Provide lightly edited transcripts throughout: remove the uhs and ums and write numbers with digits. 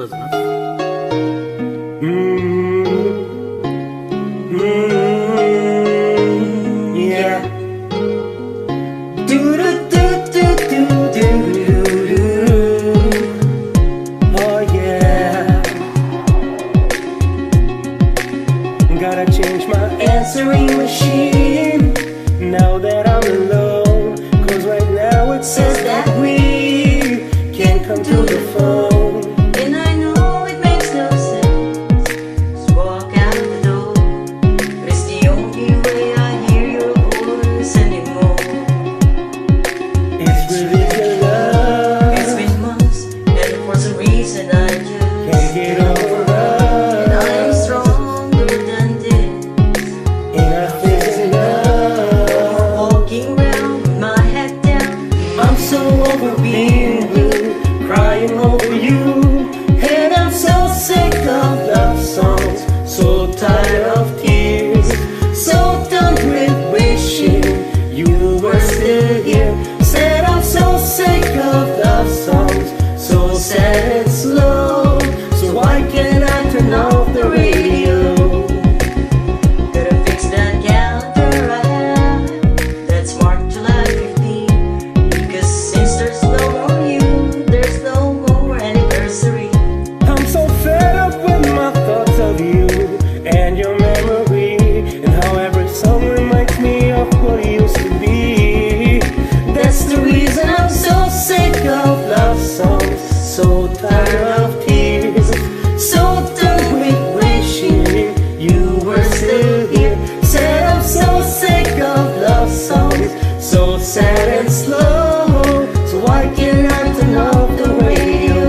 Yeah. Do do do do do do do. Oh yeah. Gotta change my answering machine now that I'm alone. 'Cause right now it says that we can't come to the phone. And I know it makes no sense. Just walk out the door. But it's the only way I hear your voice anymore. It's ridiculous. It's been months, and for some reason I just Can't get over and I am stronger than this. nothing enough. Walking around with my head down. I'm so over being blue, crying over you. And I'm so sick of love songs, so tired of tears, so done with wishing you were still here. Said I'm so sick of love songs, so sad and slow. So why can't I turn off the radio? Gotta fix that calendar I have that's marked July 15. Because since there's no more you, there's no more anniversary. I'm so fed up with my thoughts of you and your memory, and how every song reminds me of what it used to be. That's the reason I'm so sick of love songs, so tired of tears, so done with wishing you were still here. Said I'm so sick of love songs, so sad and slow. So why can't I turn off the radio?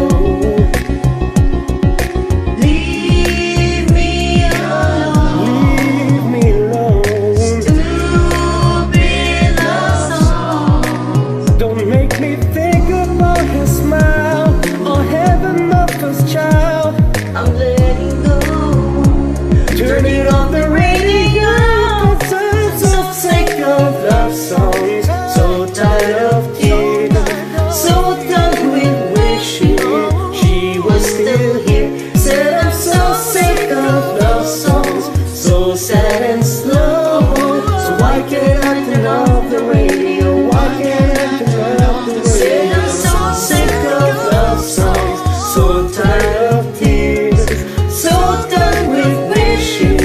Leave me alone. Leave me alone. Stupid love songs. Don't make me think about his smile or heaven of his child. I'm letting go. Turn it on the radio. I'm so sick of love songs, so tired of tears, so done with wishing she was still here. Said I'm so sick of love songs, so sad and slow. So why can't I turn off the radio? Why can't I turn off the radio? Said I'm so sick of love songs, so tired of tears, so done with wishing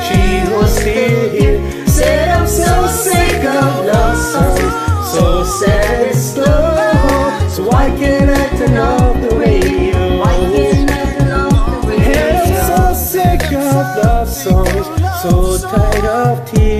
she was still here. Said I'm so sick of love songs, so sad and slow. So why can't I turn off the radio? Why can't I turn off the And I'm radio? so sick of love songs, so tired of tears.